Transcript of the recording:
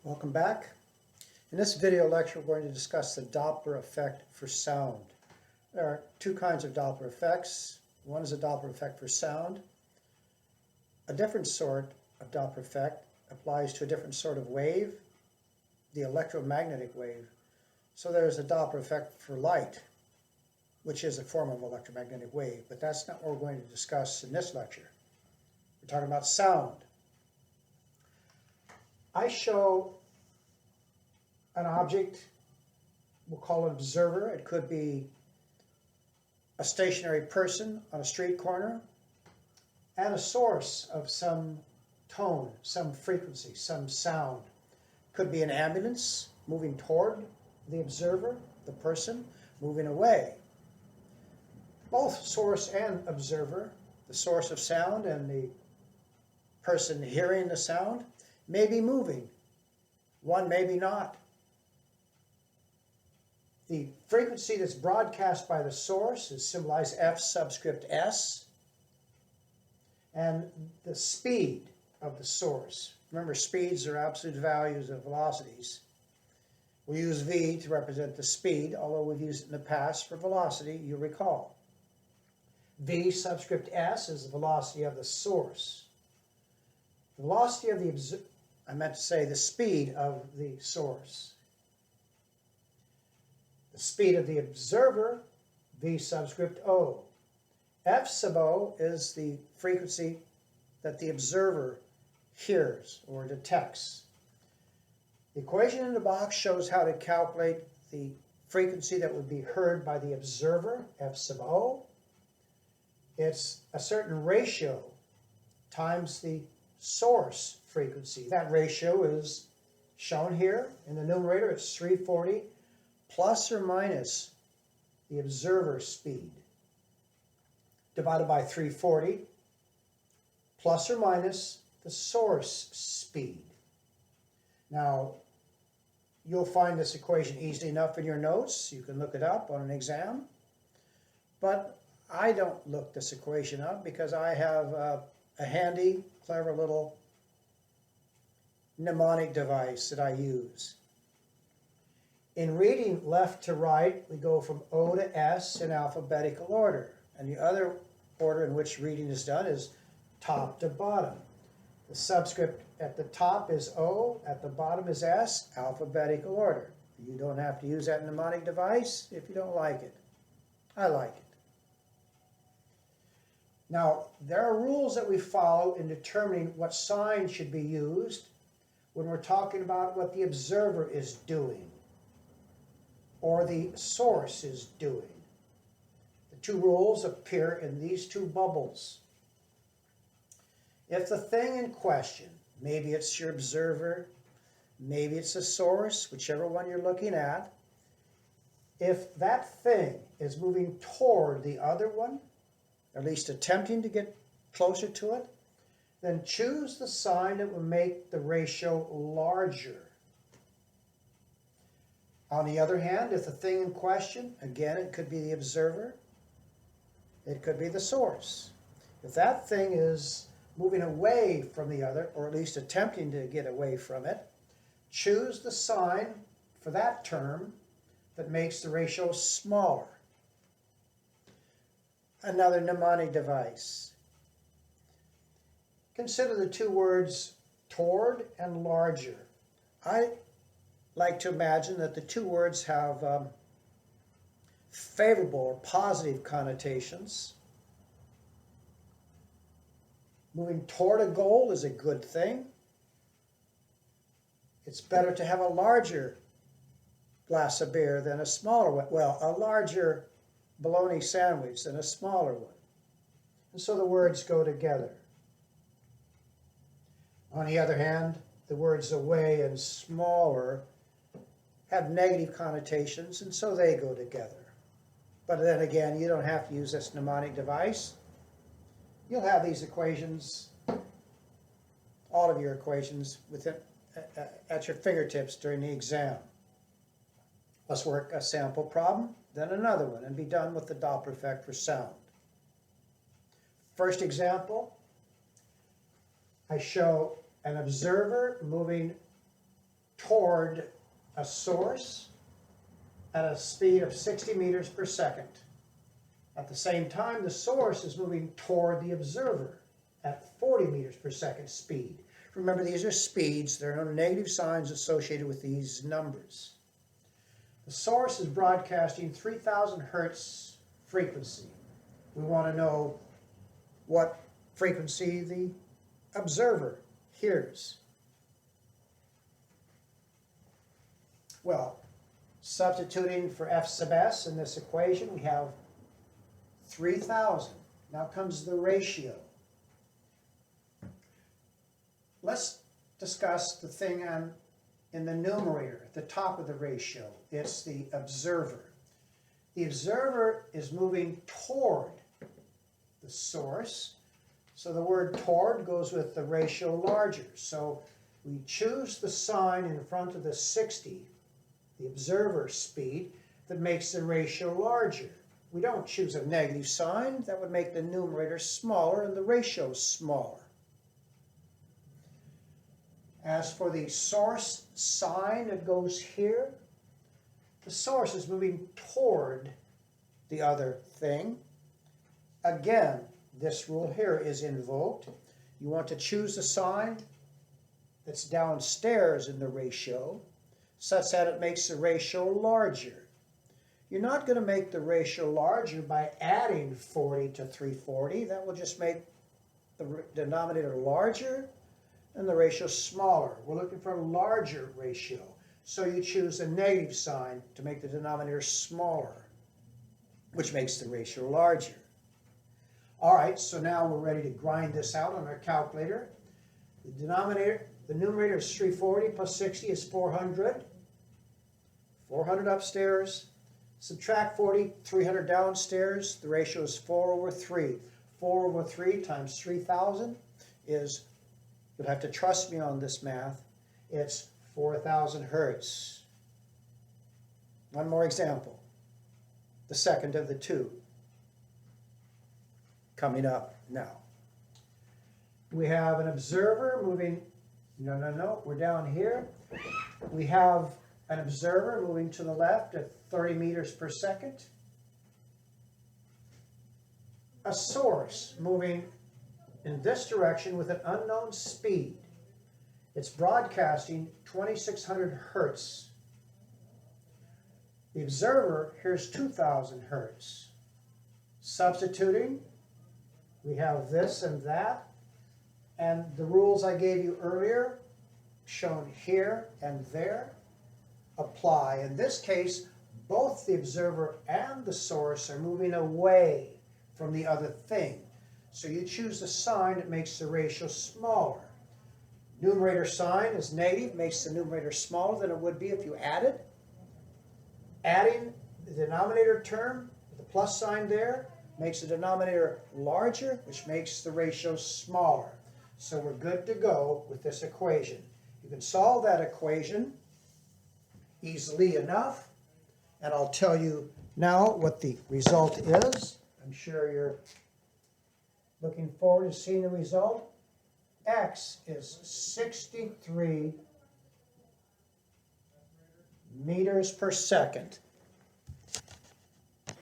Welcome back. In this video lecture, we're going to discuss the Doppler effect for sound. There are two kinds of Doppler effects. One is a Doppler effect for sound. A different sort of Doppler effect applies to a different sort of wave, the electromagnetic wave. So there's a Doppler effect for light, which is a form of electromagnetic wave, but that's not what we're going to discuss in this lecture. We're talking about sound. I show an object, we'll call it an observer. It could be a stationary person on a street corner, and a source of some tone, some frequency, some sound. Could be an ambulance moving toward the observer, the person moving away. Both source and observer, the source of sound and the person hearing the sound, may be moving. One maybe not. The frequency that's broadcast by the source is symbolized F subscript S, and the speed of the source. Remember, speeds are absolute values of velocities. We use V to represent the speed, although we've used it in the past for velocity, you'll recall. V subscript S is the velocity of the source. The velocity of the speed of the source. The speed of the observer, V subscript O. F sub O is the frequency that the observer hears or detects. The equation in the box shows how to calculate the frequency that would be heard by the observer, F sub O. It's a certain ratio times the source frequency. That ratio is shown here. In the numerator, it's 340 plus or minus the observer speed divided by 340 plus or minus the source speed. Now, you'll find this equation easily enough in your notes. You can look it up on an exam. But I don't look this equation up because I have a handy, clever little mnemonic device that I use. In reading left to right, we go from O to S in alphabetical order. And the other order in which reading is done is top to bottom. The subscript at the top is O, at the bottom is S, alphabetical order. You don't have to use that mnemonic device if you don't like it. I like it. Now, there are rules that we follow in determining what sign should be used when we're talking about what the observer is doing or the source is doing. The two rules appear in these two bubbles. If the thing in question, maybe it's your observer, maybe it's a source, whichever one you're looking at, if that thing is moving toward the other one, at least attempting to get closer to it, then choose the sign that will make the ratio larger. On the other hand, if the thing in question, again, it could be the observer, it could be the source. If that thing is moving away from the other, or at least attempting to get away from it, choose the sign for that term that makes the ratio smaller. Another mnemonic device. Consider the two words toward and larger. I like to imagine that the two words have favorable or positive connotations. Moving toward a goal is a good thing. It's better to have a larger glass of beer than a smaller one. Well, a larger bologna sandwich than a smaller one. And so the words go together. On the other hand, the words away and smaller have negative connotations, and so they go together. But then again, you don't have to use this mnemonic device. You'll have these equations, all of your equations, at your fingertips during the exam. Let's work a sample problem, then another one, and be done with the Doppler effect for sound. First example, I show an observer moving toward a source at a speed of 60 meters per second. At the same time, the source is moving toward the observer at 40 meters per second speed. Remember, these are speeds. There are no negative signs associated with these numbers. The source is broadcasting 3,000 hertz frequency. We want to know what frequency the observer hears. Well, substituting for f sub s in this equation, we have 3,000. Now comes the ratio. Let's discuss the thing in the numerator, at the top of the ratio. It's the observer. The observer is moving toward the source, so the word toward goes with the ratio larger. So we choose the sign in front of the 60, the observer speed, that makes the ratio larger. We don't choose a negative sign. That would make the numerator smaller and the ratio smaller. As for the source sign that goes here, the source is moving toward the other thing. Again, this rule here is invoked. You want to choose a sign that's downstairs in the ratio, such that it makes the ratio larger. You're not going to make the ratio larger by adding 40 to 340. That will just make the denominator larger and the ratio smaller. We're looking for a larger ratio. So you choose a negative sign to make the denominator smaller, which makes the ratio larger. All right, so now we're ready to grind this out on our calculator. The numerator is 340 plus 60 is 400. 400 upstairs. Subtract 40, 300 downstairs. The ratio is 4 over 3. 4 over 3 times 3,000 is, you'll have to trust me on this math, it's 4,000 hertz. One more example. The second of the two. Coming up now. We have an observer moving, no, we're down here. We have an observer moving to the left at 30 meters per second. A source moving in this direction with an unknown speed. It's broadcasting 2,600 hertz. The observer hears 2,000 hertz. Substituting, we have this and that, and the rules I gave you earlier, shown here and there, apply. In this case, both the observer and the source are moving away from the other thing. So you choose the sign that makes the ratio smaller. Numerator sign is negative, makes the numerator smaller than it would be if you added. Adding the denominator term, the plus sign there, makes the denominator larger, which makes the ratio smaller. So we're good to go with this equation. You can solve that equation easily enough, and I'll tell you now what the result is. I'm sure you're looking forward to seeing the result. X is 63 meters per second.